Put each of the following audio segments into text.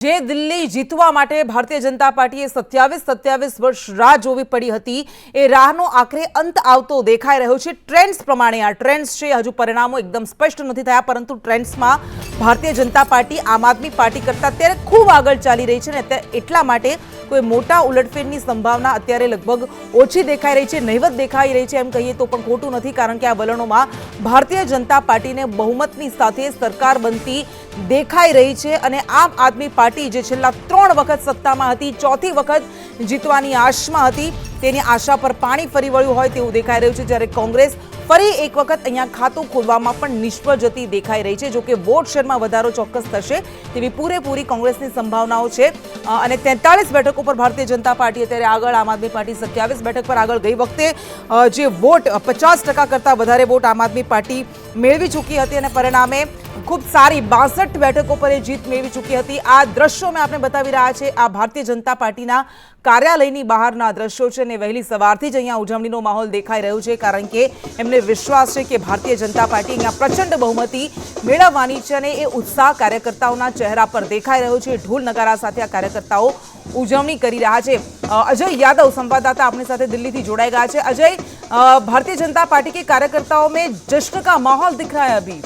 જે દિલ્હી જીતવા માટે ભારતીય જનતા પાર્ટીએ 27 વર્ષ રાહ જોવી પડી હતી એ રાહનો આખરે અંત આવતો દેખાઈ રહ્યો છે। ટ્રેન્ડ્સ પ્રમાણે આ ટ્રેન્ડ્સ છે, હજુ પરિણામો એકદમ સ્પષ્ટ નથી થયા, પરંતુ ટ્રેન્ડ્સમાં ભારતીય જનતા પાર્ટી આમ આદમી પાર્ટી કરતાં અત્યારે ખૂબ આગળ ચાલી રહી છે ને એટલા માટે કોઈ મોટા ઉલટફેરની સંભાવના અત્યારે લગભગ ઓછી દેખાઈ રહી છે, નહીવત દેખાઈ રહી છે એમ કહીએ તો પણ ખોટું નથી, કારણ કે આ વલણોમાં ભારતીય જનતા પાર્ટીને બહુમતની સાથે સરકાર બનતી દેખાઈ રહી છે અને આમ આદમી પાર્ટી જે છેલ્લા 3 વખત સત્તામાં હતી, ચોથી વખત જીતવાની આશમાં હતી, તેની આશા પર પાણી ફરી વળ્યું હોય તેવું દેખાઈ રહ્યું છે, જ્યારે કોંગ્રેસ ફરી એક વખત અહીંયા ખાતું ખોલવામાં પણ નિષ્ફળ જતી દેખાઈ રહી છે। જો કે વોટ શેરમાં વધારો ચોક્કસ થશે તેવી પૂરેપૂરી કોંગ્રેસની સંભાવનાઓ છે અને 43 બેઠકો પર ભારતીય જનતા પાર્ટી અત્યારે આગળ, આમ આદમી પાર્ટી 27 બેઠક પર આગળ। ગઈ વખતે જે વોટ 50% કરતાં વધારે વોટ આમ આદમી પાર્ટી મેળવી ચૂકી હતી અને પરિણામે ખૂબ સારી 62 બેઠકો પર જીત મેળવી ચૂકી હતી। આ દ્રશ્યો મેં આપને બતાવી રહ્યા છે, આ ભારતીય જનતા પાર્ટીના કાર્યાલયની બહારના દ્રશ્યો છે અને વહેલી સવારથી જ અહીંયા ઉજવણીનો માહોલ દેખાઈ રહ્યો છે, કારણ કે એમને વિશ્વાસ છે કે ભારતીય જનતા પાર્ટી અહીંયા પ્રચંડ બહુમતી મેળવવાની છે અને એ ઉત્સાહ કાર્યકર્તાઓના ચહેરા પર દેખાઈ રહ્યો છે। ઢોલ નગારા સાથે આ કાર્યકર્તાઓ ઉજવણી કરી રહ્યા છે। અજય યાદવ સંવાદદાતા આપણી સાથે દિલ્હીથી જોડાઈ ગયા છે। અજય, भारतीय जनता पार्टी के कार्यकर्ताओं में जश्न का माहौल दिख रहा है अभी।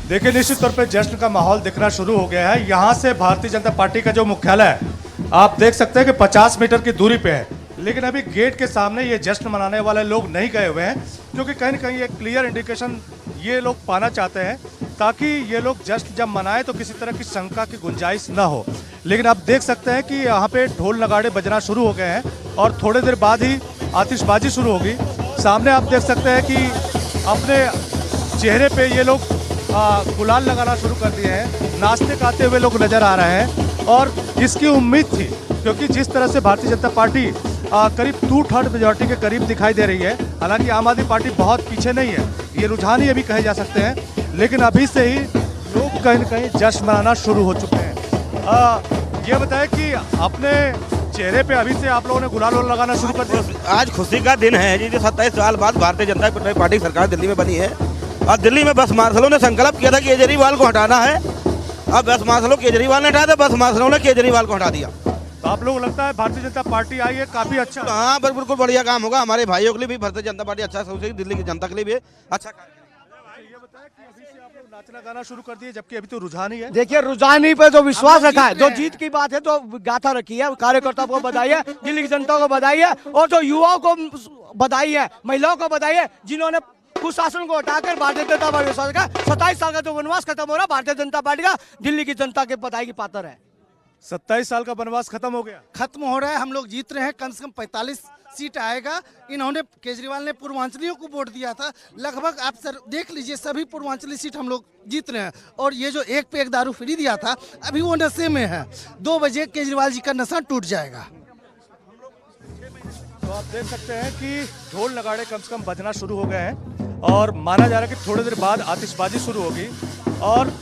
देखिए, निश्चित तौर पे जश्न का माहौल दिखना शुरू हो गया है। यहाँ से भारतीय जनता पार्टी का जो मुख्यालय है, आप देख सकते हैं कि 50 मीटर की दूरी पे है, लेकिन अभी गेट के सामने ये जश्न मनाने वाले लोग नहीं गए हुए हैं, क्योंकि कहीं न कहीं एक क्लियर इंडिकेशन ये लोग पाना चाहते हैं ताकि ये लोग जश्न जब मनाएं तो किसी तरह की शंका की गुंजाइश न हो। लेकिन आप देख सकते हैं कि यहाँ पे ढोल नगाड़े बजना शुरू हो गए हैं और थोड़ी देर बाद ही आतिशबाजी शुरू होगी। सामने आप देख सकते हैं कि अपने चेहरे पे ये लोग गुलाल लगाना शुरू कर दिए हैं, नाचते गाते हुए लोग नजर आ रहे हैं और इसकी उम्मीद थी, क्योंकि जिस तरह से भारतीय जनता पार्टी करीब 2/3 मेजॉरिटी के करीब दिखाई दे रही है, हालांकि आम आदमी पार्टी बहुत पीछे नहीं है, ये रुझान ही अभी कहे जा सकते हैं, लेकिन अभी से ही लोग कहीं न कहीं जश्न मनाना शुरू हो चुके हैं। ये बताएं कि अपने चेहरे पे अभी से आप लोगों ने गुलाल लगाना शुरू कर दिया। आज खुशी का दिन है जी, 27 साल बाद भारतीय जनता पार्टी सरकार दिल्ली में बनी है और दिल्ली में बस मार्शलों ने संकल्प किया था कि केजरीवाल को हटाना है। अब बस मार्शलों केजरीवाल ने हटाया था, बस मार्शलों ने केजरीवाल को हटा दिया। तो आप लोग लगता है भारतीय जनता पार्टी आई है काफी अच्छा। हाँ, बिल्कुल बढ़िया काम होगा, हमारे भाइयों के लिए भी भारतीय जनता पार्टी अच्छा सोचेगी, दिल्ली की जनता के लिए भी अच्छा कार्य। नाचना गाना शुरू कर दिए, जबकि अभी तो रुझान ही है। देखिए, रुझान ही पे जो विश्वास रखा है, जो जीत की बात है तो गाथा रखी है, कार्यकर्ताओं को बधाई है, दिल्ली की जनता को बधाई है और जो युवाओं को बधाई है, महिलाओं को बधाई है, जिन्होंने कुशासन को हटाकर भारतीय जनता पार्टी विश्वास का 27 साल का जो वनवास खत्म हो रहा है, भारतीय जनता पार्टी का दिल्ली की जनता के बधाई की पात्र है। 27 साल का वनवास खत्म हो गया, खत्म हो रहा है, हम लोग जीत रहे हैं, कम से कम 45 सीट आएगा। इन्होंने केजरीवाल ने पूर्वांचलियों को वोट दिया था, लगभग आप सर देख लीजिए सभी पूर्वांचली सीट हम लोग जीत रहे हैं। और ये जो एक पे एक दारू फ्री दिया था, अभी वो नशे में है, 2 बजे केजरीवाल जी का नशा टूट जाएगा। तो आप देख सकते हैं कि ढोल नगाड़े कम से कम बजना शुरू हो गए हैं और माना जा रहा है कि थोड़ी देर बाद आतिशबाजी शुरू होगी। और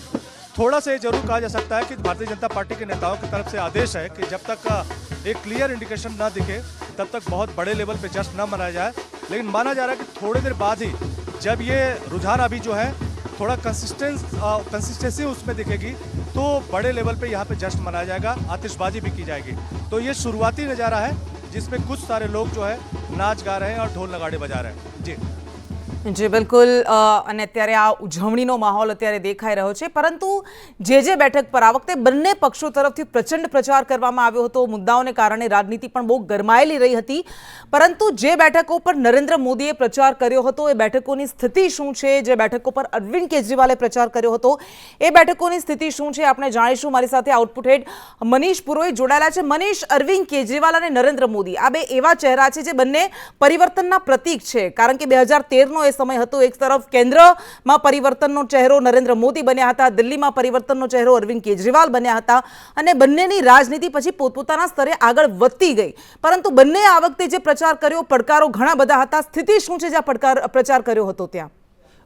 थोड़ा सा ये जरूर कहा जा सकता है कि भारतीय जनता पार्टी के नेताओं की तरफ से आदेश है कि जब तक एक क्लियर इंडिकेशन ना दिखे तब तक बहुत बड़े लेवल पे जश्न न मनाया जाए। लेकिन माना जा रहा है कि थोड़ी देर बाद ही जब ये रुझान अभी जो है थोड़ा कंसिस्टेंसी उसमें दिखेगी तो बड़े लेवल पे यहाँ पे जश्न मनाया जाएगा, आतिशबाजी भी की जाएगी। तो ये शुरुआती नज़ारा है जिसमें कुछ सारे लोग जो है नाच गा रहे हैं और ढोल नगाड़े बजा रहे हैं। जी जी बिल्कुल, અને અત્યારે આ ઉજવણીનો માહોલ અત્યારે દેખાઈ રહ્યો છે, પરંતુ જે બેઠક પર આ વખતે બંને પક્ષો તરફથી પ્રચંડ પ્રચાર કરવામાં આવ્યો હતો, મુદ્દાઓને કારણે રાજનીતિ પણ બહુ ગરમાયેલી રહી હતી, પરંતુ જે બેઠકો પર નરેન્દ્ર મોદીએ પ્રચાર કર્યો હતો એ બેઠકોની સ્થિતિ શું છે, જે બેઠકો પર અરવિંદ કેજરીવાલે પ્રચાર કર્યો હતો એ બેઠકોની સ્થિતિ શું છે, આપણે જાણીશું। મારી સાથે આઉટપુટ હેડ મનીષ પુરોહિત જોડાયેલા છે। મનીષ, અરવિંદ કેજરીવાલ અને નરેન્દ્ર મોદી આ બે એવા ચહેરા છે જે બંને પરિવર્તનના પ્રતીક છે, કારણ કે 2013નો समय હતો, એક તરફ કેન્દ્રમાં પરિવર્તનનો ચહેરો નરેન્દ્ર મોદી બન્યા હતા, દિલ્હીમાં પરિવર્તનનો ચહેરો અરવિંદ કેજરીવાલ બન્યા હતા અને બંનેની રાજનીતિ પછી પોતપોતાના સ્તરે આગળ વધતી ગઈ, પરંતુ બંને આ વખતે જે પ્રચાર કર્યો પડકારો ઘણા બધા હતા। સ્થિતિ શું છે જ્યાં પ્રચાર કર્યો હતો ત્યાં?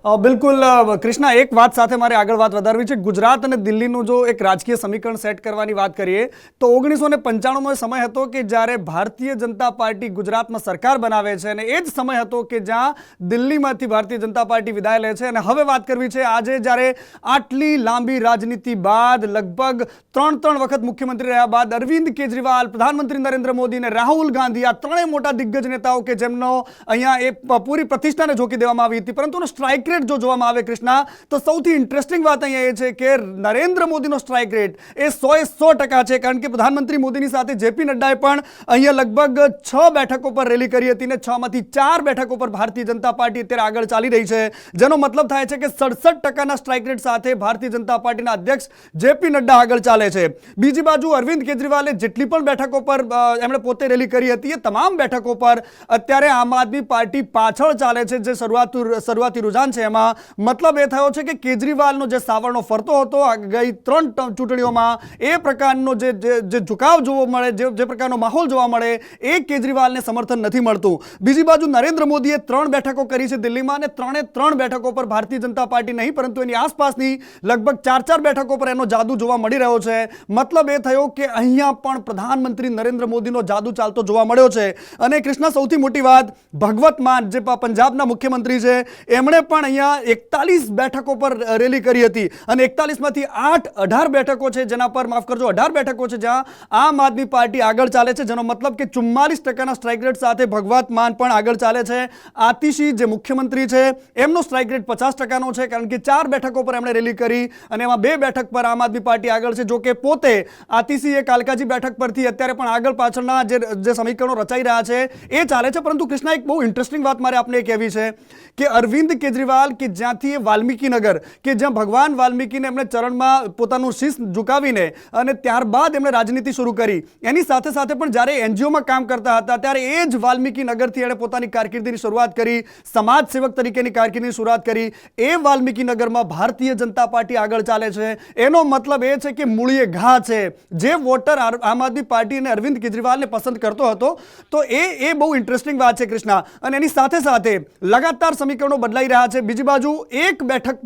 બિલકુલ કૃષ્ણા, એક વાત સાથે મારે આગળ વાત વધારવી છે. ગુજરાત અને દિલ્હીનું જો એક રાજકીય સમીકરણ સેટ કરવાની વાત કરીએ તો 1995નો સમય હતો કે જ્યારે ભારતીય જનતા પાર્ટી ગુજરાતમાં સરકાર બનાવે છે અને એ જ સમય હતો કે જ્યાં દિલ્હીમાંથી ભારતીય જનતા પાર્ટી વિદાય લે છે. અને હવે વાત કરવી છે આજે જ્યારે આટલી લાંબી રાજનીતિ બાદ લગભગ ત્રણ વખત મુખ્યમંત્રી રહ્યા બાદ અરવિંદ કેજરીવાલ, પ્રધાનમંત્રી નરેન્દ્ર મોદી અને રાહુલ ગાંધી આ ત્રણેય મોટા દિગ્ગજ નેતાઓ કે જેમનો અહીંયા એ પૂરી પ્રતિષ્ઠાને ઝોકી દેવામાં આવી હતી, પરંતુ સ્ટ્રાઇક રેટ જો જોવામાં આવે કૃષ્ણા તો સૌથી ઇન્ટરેસ્ટિંગ વાત અહીંયા એ છે કે નરેન્દ્ર મોદીનો સ્ટ્રાઇક રેટ એ 100% છે. કારણ કે પ્રધાનમંત્રી મોદીની સાથે જેપી નડ્ડાએ પણ અહીંયા લગભગ 6 બેઠકો પર રેલી કરી હતી ને 6માંથી 4 બેઠકો પર ભારતીય જનતા પાર્ટી અત્યારે આગળ ચાલી રહી છે, જેનો મતલબ થાય છે કે 67%ના સ્ટ્રાઇક રેટ સાથે ભારતીય જનતા પાર્ટીના અધ્યક્ષ જેપી નડ્ડા આગળ ચાલે છે. બીજી બાજુ અરવિંદ કેજરીવાલે જેટલી પણ બેઠકો પર એમણે પોતે રેલી કરી હતી એ તમામ બેઠકો પર અત્યારે આમ આદમી પાર્ટી પાછળ ચાલે છે. જે શરૂઆતી રુઝાન છે એમાં મતલબ એ થયો છે કે કેજરીવાલનો જે સાવરણો ફરતો હતો ગઈ 3 ચૂંટણીઓમાં એ પ્રકારનો જે ઝુકાવ જોવા મળે, જે પ્રકારનો માહોલ જોવા મળે એ કેજરીવાલને સમર્થન નથી મળતું. બીજી બાજુ નરેન્દ્ર મોદીએ 3 બેઠકો કરી છે દિલ્હીમાં અને 3 બેઠકો પર ભારતીય જનતા પાર્ટી નહીં પરંતુ એની આસપાસની લગભગ 4 બેઠકો પર એનો જાદુ જોવા મળી રહ્યો છે. મતલબ એ થયો કે અહીંયા પણ પ્રધાનમંત્રી નરેન્દ્ર મોદીનો જાદુ ચાલતો જોવા મળ્યો છે. અને કૃષ્ણા, સૌથી મોટી વાત, ભગવત માન જે પંજાબના મુખ્યમંત્રી છે એમણે પણ અહીંયા 41 બેઠકો પર રેલી કરી હતી અને 41માંથી 18 બેઠકો છે જેના પર 18 બેઠકો છે જ્યાં આમ આદમી પાર્ટી આગળ ચાલે છે, જેનો મતલબ કે 44%ના સ્ટ્રાઇક રેટ સાથે ભગવત માન પણ આગળ ચાલે છે. આતિશી જે મુખ્યમંત્રી છે એમનો સ્ટ્રાઇક રેટ 50%નો છે કારણ કે 4 બેઠકો પર એમણે રેલી કરી અને એમાં 2 બેઠક પર આમ આદમી પાર્ટી આગળ છે. જો કે પોતે આતિશી એ કાલકાજી બેઠક પરથી અત્યારે પણ આગળ પાછળના જે સમીકરણો રચાઈ રહ્યા છે એ ચાલે છે. પરંતુ કૃષ્ણા, એક બહુ ઇન્ટરેસ્ટિંગ વાત મારે આપને કહેવી છે કે અરવિંદ કેજરીવાલ કે જ્યાંથી એ વાલ્મીકીનગર કે જ્યાં ભગવાન વાલ્મીકીને એમણે ચરણમાં પોતાનું શીશ ઝુકાવીને અને ત્યારબાદ એમણે રાજનીતિ શરૂ કરી, એની સાથે સાથે પણ જ્યારે એનજીઓમાં કામ કરતા હતા ત્યારે એ જ વાલ્મીકીનગરથી એણે પોતાની કારકિર્દીની શરૂઆત કરી, સમાજ સેવક તરીકેની કારકિર્દીની શરૂઆત કરી. એ વાલ્મીકીનગરમાં ભારતીય જનતા પાર્ટી આગળ ચાલે છે. એનો મતલબ એ છે કે મૂળીએ ઘા છે. જે વોટર આમ આદમી પાર્ટી અને અરવિંદ કેજરીવાલને પસંદ કરતો હતો તો એ બહુ ઇન્ટરેસ્ટિંગ વાત છે કૃષ્ણા. અને એની સાથે સાથે લગાતાર સમીકરણો બદલાઈ રહ્યા છે. બીજી બાજુ એક બેઠક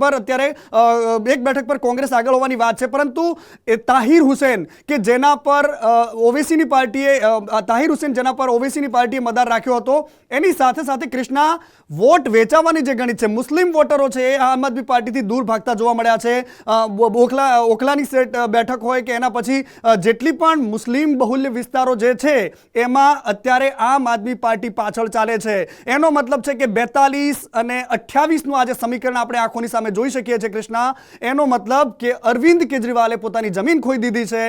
પર કોંગ્રેસ આગળ હોવાની વાત છે, પરંતુ તાહિર હુસેન કે જેના પર ઓવેસીની પાર્ટીએ મદાર રાખ્યો હતો, એની સાથે સાથે કૃષ્ણા વોટ વેચાવાની જે ગણિત છે, મુસ્લિમ વોટરો છે એ આમ આદમી પાર્ટીથી દૂર ભાગતા જોવા મળ્યા છે. ઓખલાની બેઠક હોય કે એના પછી જેટલી પણ મુસ્લિમ બહુલ્ય વિસ્તારો જે છે એમાં અત્યારે આમ આદમી પાર્ટી પાછળ ચાલે છે. એનો મતલબ છે કે 42 અને 28નું આજે સમીકરણ આપણે આંખોની સામે જોઈ શકીએ છીએ કૃષ્ણા. એનો મતલબ કે અરવિંદ કેજરીવાલે પોતાની જમીન ખોઈ દીધી છે.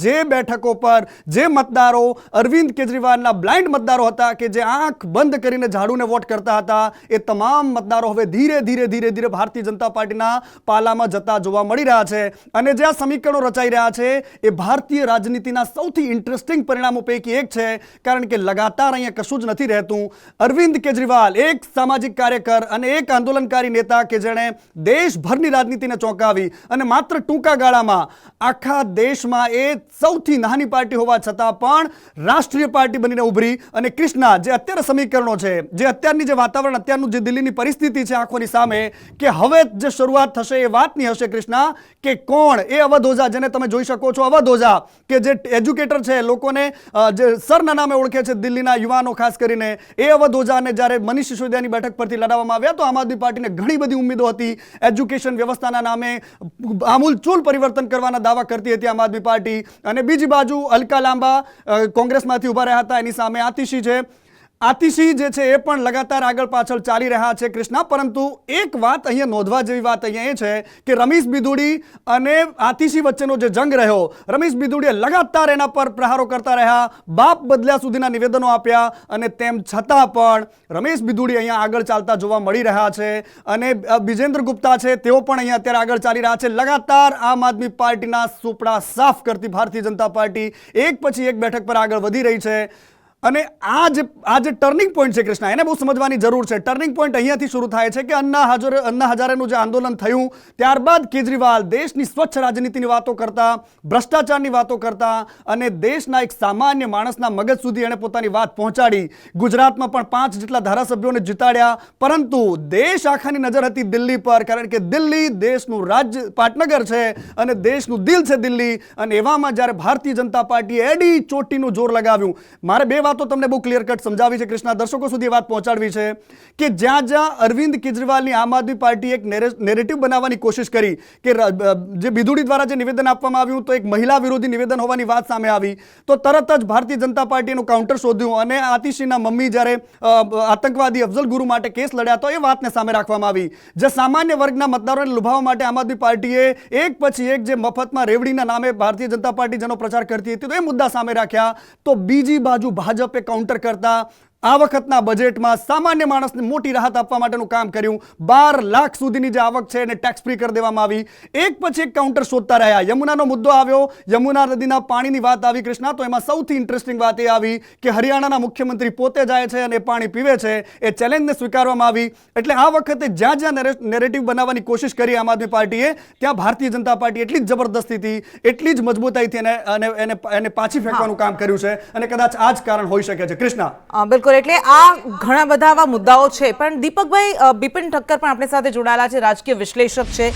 જે બેઠકો પર જે મતદારો અરવિંદ કેજરીવાલના બ્લાઇન્ડ મતદારો હતા કે જે આંખ બંધ કરીને ઝાડુને વોટ કરતા હતા, એ તમામ મતદારો હવે ધીરે ધીરે ભારતીય જનતા પાર્ટીના પાલામાં જતા જોવા મળી રહ્યા છે. અને જે આ સમીકરણો રચાઈ રહ્યા છે એ ભારતીય રાજનીતિના સૌથી ઇન્ટરેસ્ટિંગ પરિણામો પૈકી એક છે, કારણ કે લગાતાર અહીંયા કશું જ નથી રહેતું. અરવિંદ કેજરીવાલ એક સામાજિક કાર્યકર અને એક આંદોલનકારી નેતા કે જેણે દેશભરની રાજનીતિને ચોંકાવી અને માત્ર ટૂંકા ગાળામાં આખા દેશમાં એ સૌથી નાની પાર્ટી હોવા છતાં પણ રાષ્ટ્રીય પાર્ટી બનીને ઉભરી. અને કૃષ્ણા, જે અત્યારે સમીકરણો છે, જે અત્યારની જે વાતાવરણ, અત્યારનું જે દિલ્હીની પરિસ્થિતિ છે આંખોની સામે, કે હવે જે શરૂઆત થશે એ વાતની હશે કૃષ્ણા કે કોણ એ અવધ ઓઝા, જેને તમે જોઈ શકો છો, અવધ ઓઝા કે જે એજ્યુકેટર છે, લોકોને જે સરના નામે ઓળખે છે દિલ્હીના યુવાનો ખાસ કરીને, એ અવધ ઓઝાને જ્યારે મનીષ સિસોદિયાની બેઠક પરથી લડાવવામાં આવ્યા તો આમ આદમી પાર્ટીને ઘણી બધી ઉમ્મીદો હતી. એજ્યુકેશન વ્યવસ્થાના નામે આમૂલચૂલ પરિવર્તન કરવાના દાવા કરતી હતી આમ આદમી પાર્ટી. અને બીજી બાજુ અલકા લાંબા કોંગ્રેસમાંથી ઉભા રહ્યા હતા, એની સામે આતિશી છે. આતિશી જે છે એ પણ લગાતાર આગળ પાછળ ચાલી રહ્યા છે કૃષ્ણા. પરંતુ એક વાત અહીંયા નોંધવા જેવી વાત અહીંયા એ છે કે રમીશ બિધુડી અને આતિશી વચ્ચેનો જે જંગ રહ્યો, રમીશ બિધુડીએ લગાતાર એના પર પ્રહારો કરતા રહ્યા, બાપ બદલ્યા સુધીના નિવેદનો આપ્યા, અને તેમ છતાં પણ રમેશ બિધુડી અહીંયા આગળ ચાલતા જોવા મળી રહ્યા છે. અને બિજેન્દ્ર ગુપ્તા છે, તેઓ પણ અહીંયા અત્યારે આગળ ચાલી રહ્યા છે. લગાતાર આમ આદમી પાર્ટીના સુપડા સાફ કરતી ભારતીય જનતા પાર્ટી એક પછી એક બેઠક પર આગળ વધી રહી છે. અને આ જે ટર્નિંગ પોઈન્ટ છે કૃષ્ણા, એને બહુ સમજવાની જરૂર છે. ટર્નિંગ પોઈન્ટ અહીંયાથી શરૂ થાય છે કે અન્ના હજારેનું જે આંદોલન થયું ત્યારબાદ કેજરીવાલ દેશની સ્વચ્છ રાજનીતિની વાતો કરતા, ભ્રષ્ટાચારની વાતો કરતા અને દેશના એક સામાન્ય માણસના મગજ સુધી એણે પોતાની વાત પહોંચાડી. ગુજરાતમાં પણ 5 જેટલા ધારાસભ્યોને જીતાડ્યા, પરંતુ દેશ આખાની નજર હતી દિલ્હી પર, કારણ કે દિલ્હી દેશનું રાજ્ય પાટનગર છે અને દેશનું દિલ છે દિલ્હી. અને એવામાં જ્યારે ભારતીય જનતા પાર્ટીએ એડી ચોટીનું જોર લગાવ્યું. મારે બે વાતો તમને બહુ ક્લિયર કટ સમજાવી છે કૃષ્ણા, દર્શકો સુધી વાત પહોંચાડવી છે કે જ્યાં અરવિંદ કેજરીવાલની આમ આદમી પાર્ટી એક નેરેટિવ બનાવવાની કોશિશ કરી કે જે બિધુડી દ્વારા જે નિવેદન આપવામાં આવ્યું તો એક મહિલા વિરોધી નિવેદન હોવાની વાત સામે આવી, તો તરત જ ભારતીય જનતા પાર્ટીનું કાઉન્ટર શોધ્યું અને આતિશીના મમ્મી જ્યારે આતંકવાદી અફઝલ ગુરુ માટે કેસ લડ્યા તો એ વાતને સામે રાખવામાં આવી. જે સામાન્ય વર્ગના મતદારોને લુભાવવા માટે આમ આદમી પાર્ટીએ એક પછી એક જે મફતમાં રેવડીના નામે ભારતીય જનતા પાર્ટી જેનો પ્રચાર કરતી હતી તો એ મુદ્દા સામે રાખ્યા. તો બીજી બાજુ ભાજપે કાઉન્ટર કરતા આ વખતના બજેટમાં સામાન્ય માણસને મોટી રાહત આપવા માટેનું કામ કર્યું. 12 લાખ સુધીની જે આવક છે એને ટેક્સ ફ્રી કરી દેવામાં આવી. એક પછી એક કાઉન્ટર શોધતા રહ્યા. યમુનાનો મુદ્દો આવ્યો, યમુના નદીના પાણીની વાત આવી કૃષ્ણા, તો એમાં સૌથી ઇન્ટરેસ્ટિંગ વાત એ આવી કે હરિયાણાના મુખ્યમંત્રી પોતે જાય છે અને પાણી પીવે છે. એ ચેલેન્જને સ્વીકારવામાં આવી. એટલે આ વખતે જ્યાં જ્યાં નેરેટિવ બનાવવાની કોશિશ કરી આમ આદમી પાર્ટીએ, ત્યાં ભારતીય જનતા પાર્ટી એટલી જ જબરદસ્તીથી, એટલી જ મજબૂતાઈથી એને પાછી ફેંકવાનું કામ કર્યું છે. અને કદાચ આ જ કારણ હોઈ શકે છે કૃષ્ણા. બિલકુલ, એટલે આ ઘણા બધા આવા મુદ્દાઓ છે. પણ દીપકભાઈ, બિપિન ઠક્કર પણ આપણી સાથે જોડાયેલા છે, રાજકીય વિશ્લેષક છે.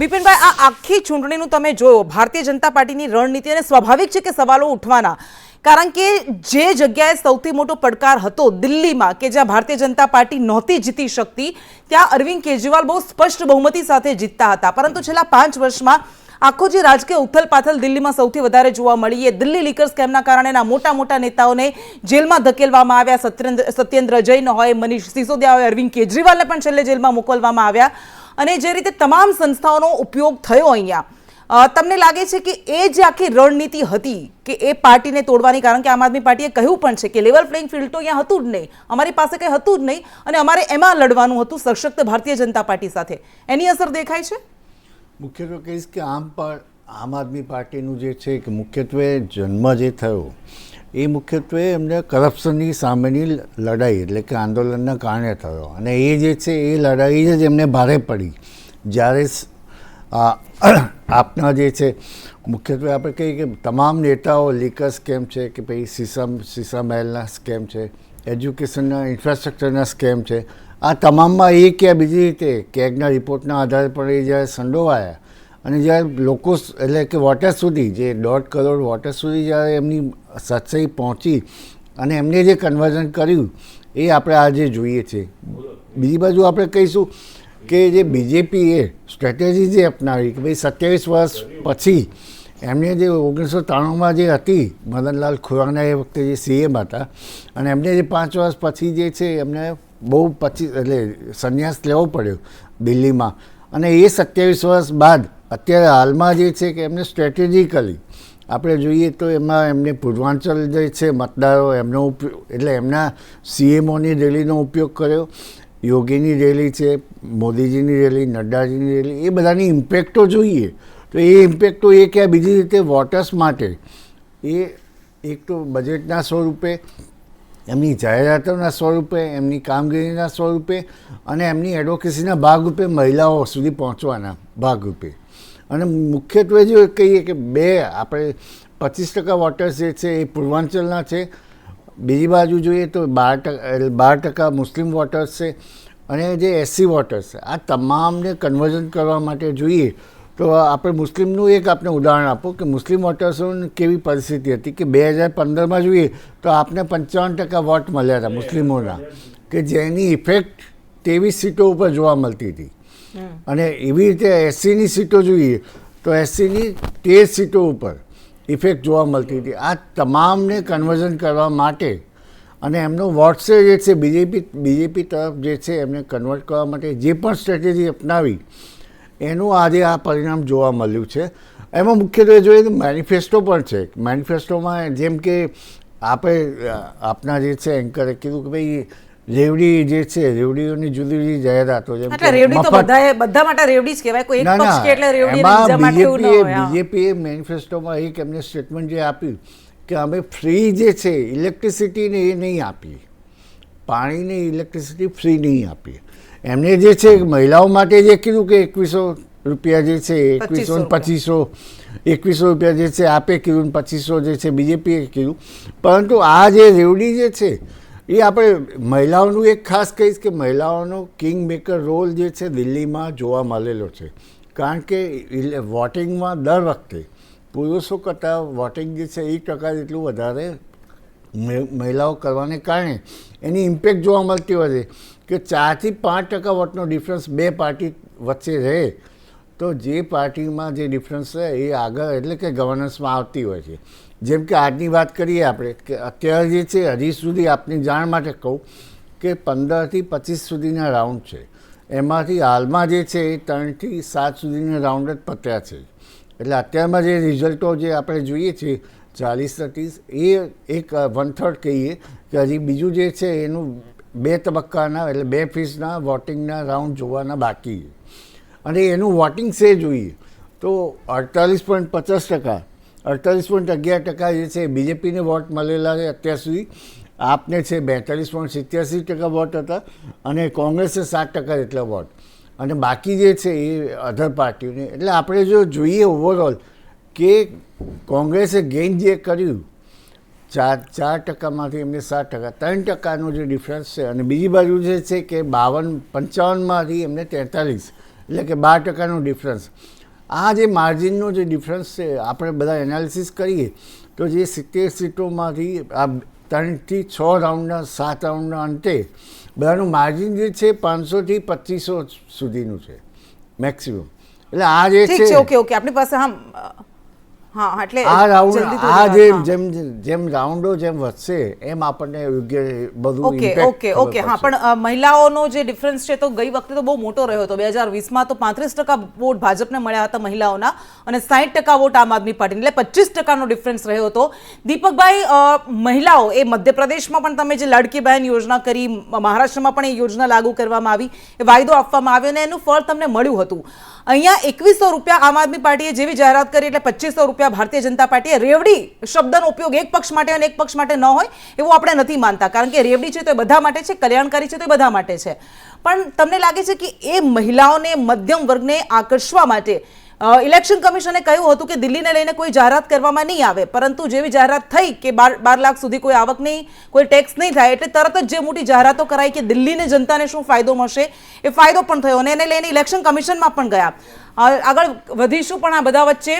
બિપિનભાઈ, આ આખી ચૂંટણીનું તમે જોયો, ભારતીય જનતા પાર્ટીની રણનીતિ, અને સ્વાભાવિક છે કે સવાલો ઉઠવાના, કારણ કે જે જગ્યાએ સૌથી મોટો પડકાર હતો દિલ્હીમાં, કે જ્યાં ભારતીય જનતા પાર્ટી નહોતી જીતી શકતી, ત્યાં અરવિંદ કેજરીવાલ બહુ સ્પષ્ટ બહુમતી સાથે જીતતા હતા. પરંતુ છેલ્લા 5 વર્ષમાં આખો જે રાજકીય ઉથલપાથલ દિલ્હીમાં સૌથી વધારે જોવા મળી એ દિલ્હી લીકર સ્કેમના કારણે મોટા મોટા નેતાઓને જેલમાં ધકેલવામાં આવ્યા. સત્યેન્દ્ર જૈન હોય, મનીષ સિસોદિયા હોય, અરવિંદ કેજરીવાલને પણ છેલ્લે જેલમાં મોકલવામાં આવ્યા. અને જે રીતે તમામ સંસ્થાઓનો ઉપયોગ થયો અહીંયા, તમને લાગે છે કે એ જે આખી રણનીતિ હતી કે એ પાર્ટીને તોડવાની, કારણ કે આમ આદમી પાર્ટીએ કહ્યું પણ છે કે લેવલ પ્લેઇંગ ફિલ્ડ તો અહીંયા હતું જ નહીં, અમારી પાસે કંઈ હતું જ નહીં અને અમારે એમાં લડવાનું હતું સશક્ત ભારતીય જનતા પાર્ટી સાથે, એની અસર દેખાય છે? મુખ્યત્વે કહીશ કે આમ આદમી પાર્ટીનું જે છે કે મુખ્યત્વે જન્મ જે થયો એ મુખ્યત્વે એમને કરપ્શનની સામેની લડાઈ એટલે કે આંદોલનના કારણે થયો. અને એ જે છે એ લડાઈ જ એમને ભારે પડી. જ્યારે આપના જે છે મુખ્યત્વે આપણે કહીએ કે તમામ નેતાઓ લીકર સ્કેમ છે કે ભાઈ સીસા મહેલના સ્કેમ છે, એજ્યુકેશનના ઇન્ફ્રાસ્ટ્રક્ચરના સ્કેમ છે, આ તમામમાં એક યા બીજી રીતે કેગના રિપોર્ટના આધારે પર એ જ્યારે સંડોવાયા અને જ્યારે લોકો એટલે કે વોટર સુધી, જે 1.5 કરોડ વોટર સુધી જ્યારે એમની સચ્ચાઈ પહોંચી અને એમને જે કન્વર્ઝન કર્યું એ આપણે આજે જોઈએ છીએ. બીજી બાજુ આપણે કહીશું કે જે બીજેપીએ સ્ટ્રેટેજી જે અપનાવી કે ભાઈ 27 વર્ષ પછી એમને જે 1993માં જે હતી, મદનલાલ ખુરાના એ વખતે જે સીએમ હતા, અને એમને જે 5 વર્ષ પછી જે છે એમને બહુ એટલે સંન્યાસ લેવો પડ્યો દિલ્હીમાં. અને એ 27 વર્ષ બાદ અત્યારે હાલમાં જે છે કે એમને સ્ટ્રેટેજિકલી આપણે જોઈએ તો એમાં એમને પૂર્વાંચલ જે છે મતદારો એમનો ઉપયોગ એટલે એમના સીએમઓની રેલીનો ઉપયોગ કર્યો, યોગીની રેલી છે, મોદીજીની રેલી, નડ્ડાજીની રેલી, એ બધાની ઇમ્પેક્ટો જોઈએ તો એ ઇમ્પેક્ટો એ કે બીજી રીતે વોટર્સ માટે એ એક તો બજેટના સ્વરૂપે, એમની જાહેરાતોના સ્વરૂપે, એમની કામગીરીના સ્વરૂપે અને એમની એડવોકેસીના ભાગરૂપે મહિલાઓ સુધી પહોંચવાના ભાગરૂપે. અને મુખ્યત્વે જો કહીએ કે આપણે 25% વોટર્સ જે છે એ પૂર્વાંચલના છે, બીજી બાજુ જોઈએ તો 12% મુસ્લિમ વોટર્સ છે અને જે SC વોટર્સ છે. આ તમામને કન્વર્ઝન કરવા માટે જોઈએ તો આપણે મુસ્લિમનું એક આપણે ઉદાહરણ આપો કે મુસ્લિમ વોટર્સોની કેવી પરિસ્થિતિ હતી કે 2015માં જોઈએ તો આપને 55% વોટ મળ્યા હતા મુસ્લિમોના, કે જેની ઇફેક્ટ 23 સીટો ઉપર જોવા મળતી હતી. અને એવી રીતે SCની સીટો જોઈએ તો SCની 13 સીટો ઉપર ઇફેક્ટ જોવા મળતી હતી. આ તમામને કન્વર્ઝન કરવા માટે અને એમનો વોટ્સે જે છે બીજેપી તરફ જે છે એમને કન્વર્ટ કરવા માટે જે પણ સ્ટ્રેટેજી અપનાવી એનું આજે આ પરિણામ જોવા મળ્યું છે. એમાં મુખ્યત્વે જોઈએ તો મેનિફેસ્ટો પણ છે. મેનિફેસ્ટોમાં જેમ કે આપના જે છે એન્કરે કીધું કે ભાઈ રેવડી જે છે, રેવડીઓની જુદી જુદી જાહેરાતો, જેમ કે રેવડી તો બધા માટે રેવડી જ કહેવાય, કોઈ એક પક્ષ કે એટલે રેવડી બીજા માટે એવું ન હોય. બીજેપીએ મેનિફેસ્ટોમાં એક એમને સ્ટેટમેન્ટ જે આપ્યું કે અમે ફ્રી જે છે ઇલેક્ટ્રિસિટીને એ નહીં આપીએ, પાણીને ઇલેક્ટ્રિસિટી ફ્રી નહીં આપીએ. એમને જે છે મહિલાઓ માટે જે કીધું કે 2100 રૂપિયા જે છે 2100 રૂપિયા જે છે આપે કીધું, 2500 જે છે બીજેપીએ કીધું. પરંતુ આ જે રેવડી જે છે એ આપણે મહિલાઓનું એક ખાસ કહીશ કે મહિલાઓનો કિંગ મેકર રોલ જે છે દિલ્હીમાં જોવા મળેલો છે. કારણ કે વોટિંગમાં દર વખતે પુરુષો કરતાં વોટિંગ જે છે 1% જેટલું વધારે મહિલાઓ કરવાને કારણે એની ઇમ્પેક્ટ જોવા મળતી હોય છે કે 4 થી 5% વોટનો ડિફરન્સ બે પાર્ટી વચ્ચે રહે તો જે પાર્ટીમાં જે ડિફરન્સ છે એ આગળ એટલે કે ગવર્નન્સમાં આવતી હોય છે. જેમ કે આજની વાત કરીએ આપણે કે અત્યારે જે છે હજી સુધી આપની જાણ માટે કહું કે 15 થી 25 સુધીના રાઉન્ડ છે. એમાંથી હાલમાં જે છે એ 3 થી 7 સુધીના રાઉન્ડ જ પત્યા છે. એટલે અત્યારમાં જે રિઝલ્ટો જે આપણે જોઈએ છીએ 40-30 એ એક 1/3 કહીએ કે હજી બીજું જે છે એનું 2 તબક્કાના એટલે 2 ફેઝના વોટિંગના રાઉન્ડ જોવાના બાકી છે. અને એનું વોટિંગ શેર જોઈએ તો 48.50%, 48.11% જે છે બીજેપીને વોટ મળેલા છે અત્યાર સુધી. આપને છે 42.87% વોટ હતા અને કોંગ્રેસે 7% જેટલા વોટ, અને બાકી જે છે એ અધર પાર્ટીઓને. એટલે આપણે જો જોઈએ ઓવરઓલ કે કોંગ્રેસે ગેઇન જે કર્યું 4%માંથી એમને 7%, 3%નો જે ડિફરન્સ છે. અને બીજી બાજુ જે છે કે 55માંથી એમને 43, એટલે કે 12%નો ડિફરન્સ. આ જે માર્જિનનો જે ડિફરન્સ છે આપણે બધા એનાલિસિસ કરીએ તો જે 70 સીટોમાંથી આ 3 થી 6 રાઉન્ડના 7 રાઉન્ડના અંતે બધાનું માર્જિન જે છે 500 થી 2500 સુધીનું છે મેક્સિમમ. એટલે આ જે ઠીક છે. છે ઓકે ઓકે, આપણી પાસે હા એટલે આ રાઉન્ડ જલ્દી આ થોડી વાત, જેમ જેમ રાઉન્ડો જેમ વધશે એમ આપણને યોગ્ય બધું ઓકે impact ઓકે ખબર ઓકે હા, પડશે. પણ મહિલાઓનો જે ડિફરન્સ છે તો ગઈ વખતે તો બહુ મોટો રહ્યો હતો. 2020માં તો 35% વોટ ભાજપને મળ્યા હતા મહિલાઓના અને 60% વોટ આમ આદમી પાર્ટીને, એટલે 25%નો ડિફરન્સ રહ્યો હતો. દીપકભાઈ, મહિલાઓ એ મધ્યપ્રદેશમાં પણ તમે જે લાડકી બહેન યોજના કરી, મહારાષ્ટ્રમાં પણ એ યોજના લાગુ કરવામાં આવી, એ વાયદો આપવામાં આવ્યો અને એનું ફળ તમને મળ્યું હતું. અહીંયા 2100 રૂપિયા આમ આદમી પાર્ટીએ જેવી જાહેરાત કરી એટલે 2500 રૂપિયા ભારતીય જનતા પાર્ટીએ. રેવડી શબ્દનો ઉપયોગ એક પક્ષ માટે અને એક પક્ષ માટે ન હોય એવું આપણે નથી માનતા, કારણ કે રેવડી છે તો એ બધા માટે છે, કલ્યાણકારી છે તો એ બધા માટે છે. પણ તમને લાગે છે કે એ મહિલાઓને, મધ્યમ વર્ગને આકર્ષવા માટે ઇલેક્શન કમિશને કહ્યું હતું કે દિલ્હીને લઈને કોઈ જાહેરાત કરવામાં નહીં આવે, પરંતુ જેવી જાહેરાત થઈ કે 12 લાખ સુધી કોઈ આવક નહીં, કોઈ ટેક્સ નહીં થાય, એટલે તરત જ જે મોટી જાહેરાતો કરાઈ કે દિલ્હીને જનતાને શું ફાયદો મળશે એ ફાયદો પણ થયો અને એને લઈને ઇલેક્શન કમિશનમાં પણ ગયા. આગળ વધીશું, પણ આ બધા વચ્ચે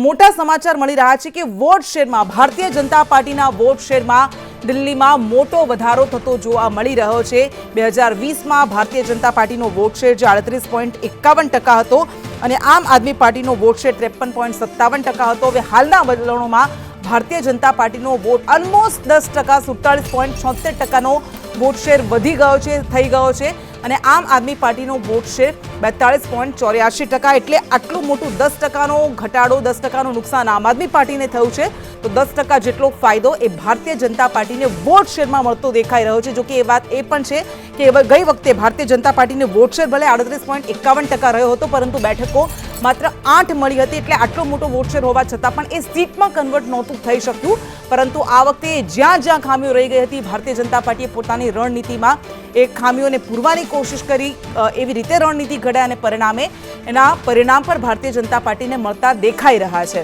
મોટા સમાચાર મળી રહ્યા છે કે વોટ શેરમાં, ભારતીય જનતા પાર્ટીના વોટ શેરમાં દિલ્હીમાં મોટો વધારો થતો જોવા મળી રહ્યો છે. 2020માં ભારતીય જનતા પાર્ટીનો વોટ શેર જે 38.51% હતો અને આમ આદમી પાર્ટીનો વોટ શેર 53.57% હતો. હવે હાલના વલણોમાં ભારતીય જનતા પાર્ટીનો વોટ ઓલમોસ્ટ 10%, 47.76%નો વોટ શેર વધી ગયો છે, થઈ ગયો છે અને આમ આદમી પાર્ટીનો વોટ શેર 42.84%. એટલે આટલું મોટું 10%નો ઘટાડો, 10%નું નુકસાન આમ આદમી પાર્ટીને થયું છે, તો 10% જેટલો ફાયદો એ ભારતીય જનતા પાર્ટીને વોટ શેરમાં મળતો દેખાઈ રહ્યો છે. જો કે એ વાત એ પણ છે કે ગઈ વખતે ભારતીય જનતા પાર્ટીને વોટ શેર ભલે 38.51% રહ્યો હતો, પરંતુ બેઠકો માત્ર 8 મળી હતી. એટલે આટલો મોટો વોટ શેર હોવા છતાં પણ એ સીટમાં કન્વર્ટ નહોતું થઈ શક્યું. પરંતુ આ વખતે જ્યાં જ્યાં ખામીઓ રહી ગઈ હતી, ભારતીય જનતા પાર્ટીએ પોતાની રણનીતિમાં એ ખામીઓને પૂરવાની કોશિશ કરી, એવી રીતે રણનીતિ ઘડે અને પરિણામે એના પરિણામ પર ભારતીય જનતા પાર્ટીને મળતા દેખાઈ રહ્યા છે.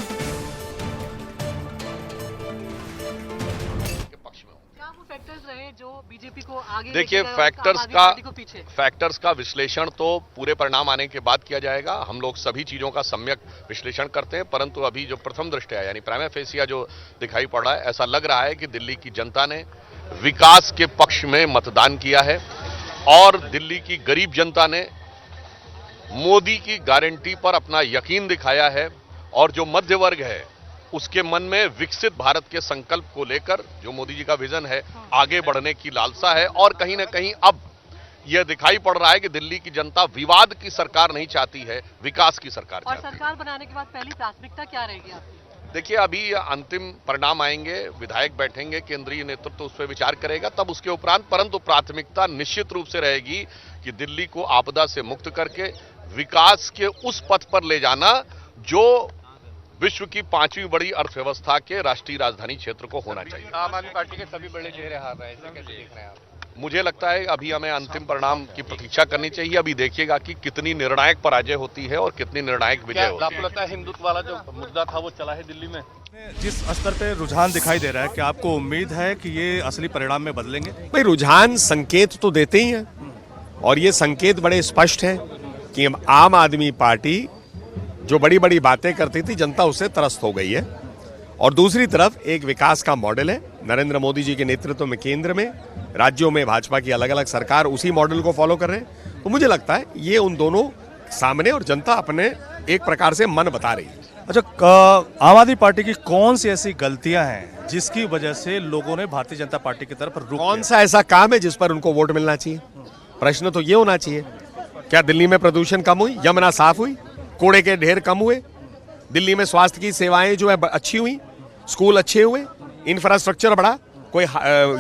देखिए, फैक्टर्स का विश्लेषण तो पूरे परिणाम आने के बाद किया जाएगा. हम लोग सभी चीजों का सम्यक विश्लेषण करते हैं, परंतु अभी जो प्रथम दृष्टया यानी प्राइमा फेसिया जो दिखाई पड़ रहा है, ऐसा लग रहा है कि दिल्ली की जनता ने विकास के पक्ष में मतदान किया है और दिल्ली की गरीब जनता ने मोदी की गारंटी पर अपना यकीन दिखाया है. और जो मध्य वर्ग है उसके मन में विकसित भारत के संकल्प को लेकर जो मोदी जी का विजन है, आगे बढ़ने की लालसा है. और कहीं ना कहीं अब यह दिखाई पड़ रहा है कि दिल्ली की जनता विवाद की सरकार नहीं चाहती है, विकास की सरकार और चाहती है. सरकार बनाने के बाद पहली प्राथमिकता क्या रहेगी आपकी? देखिए, अभी अंतिम परिणाम आएंगे, विधायक बैठेंगे, केंद्रीय नेतृत्व उस पर विचार करेगा, तब उसके उपरांत. परंतु प्राथमिकता निश्चित रूप से रहेगी कि दिल्ली को आपदा से मुक्त करके विकास के उस पथ पर ले जाना जो विश्व की 5वीं बड़ी अर्थव्यवस्था के राष्ट्रीय राजधानी क्षेत्र को होना चाहिए। आम आदमी पार्टी के सभी बड़े चेहरे हार रहे हैं, इसे कैसे देख रहे हैं आप? मुझे लगता है अभी हमें अंतिम परिणाम की प्रतीक्षा करनी चाहिए। अभी देखिएगा कि कितनी निर्णायक पराजय होती है और कितनी निर्णायक विजय क्या होती आपको है। लगता है हिंदुत्व वाला जो मुद्दा था वो चला है दिल्ली में? जिस स्तर पे रुझान दिखाई दे रहा है, क्या आपको उम्मीद है कि ये असली परिणाम में बदलेंगे? भाई रुझान संकेत तो देते ही हैं और ये संकेत बड़े स्पष्ट हैं कि आम आदमी पार्टी जो बड़ी बड़ी बातें करती थी जनता उससे त्रस्त हो गई है और दूसरी तरफ एक विकास का मॉडल है नरेंद्र मोदी जी के नेतृत्व में केंद्र में, राज्यों में भाजपा की अलग अलग सरकार उसी मॉडल को फॉलो कर रहे हैं। तो मुझे लगता है ये उन दोनों सामने और जनता अपने एक प्रकार से मन बता रही है। अच्छा, आम आदमी पार्टी की कौन सी ऐसी गलतियां हैं जिसकी वजह से लोगों ने भारतीय जनता पार्टी की तरफ रुख कौन किया? सा ऐसा काम है जिस पर उनको वोट मिलना चाहिए? प्रश्न तो ये होना चाहिए, क्या दिल्ली में प्रदूषण कम हुई, यमुना साफ हुई, कूड़े के ढेर कम हुए, दिल्ली में स्वास्थ्य की सेवाएं जो है अच्छी हुई, स्कूल अच्छे हुए, इंफ्रास्ट्रक्चर बढ़ा, कोई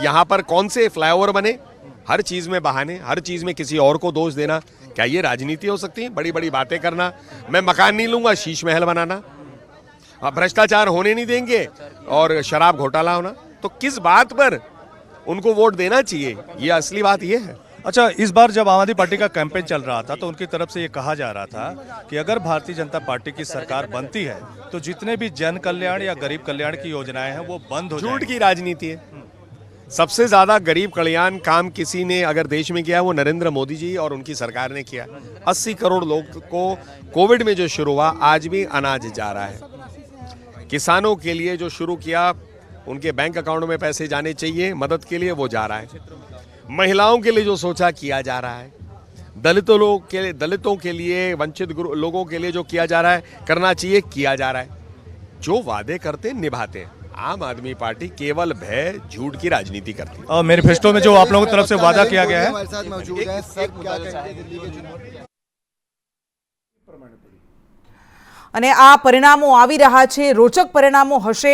यहाँ पर कौन से फ्लाईओवर बने? हर चीज में बहाने, हर चीज में किसी और को दोष देना, क्या ये राजनीति हो सकती है? बड़ी बड़ी बातें करना, मैं मकान नहीं लूंगा, शीश महल बनाना, भ्रष्टाचार होने नहीं देंगे और शराब घोटाला होना, तो किस बात पर उनको वोट देना चाहिए? ये असली बात ये है। अच्छा, इस बार जब आम आदमी पार्टी का कैंपेन चल रहा था तो उनकी तरफ से ये कहा जा रहा था कि अगर भारतीय जनता पार्टी की सरकार बनती है तो जितने भी जन कल्याण या गरीब कल्याण की योजनाएं हैं वो बंद हो झूठ जाएंगी। की राजनीति है। सबसे ज्यादा गरीब कल्याण काम किसी ने अगर देश में किया वो नरेंद्र मोदी जी और उनकी सरकार ने किया। 80 करोड़ लोग को कोविड में जो शुरू हुआ आज भी अनाज जा रहा है। किसानों के लिए जो शुरू किया उनके बैंक अकाउंट में पैसे जाने चाहिए मदद के लिए, वो जा रहा है। महिलाओं के लिए जो सोचा किया जा रहा है, दलितों के लिए वंचित लोगों के लिए जो किया जा रहा है, करना चाहिए, किया जा रहा है। जो वादे करते निभाते हैं। आम आदमी पार्टी केवल भय झूठ की राजनीति करती है। और मैनिफेस्टो में जो आप लोगों की तरफ से वादा किया गया है, हमारे साथ मौजूद है सब क्या कहेंगे दिल्ली के चुनाव? અને આ પરિણામો આવી રહ્યા છે, રોચક પરિણામો હશે।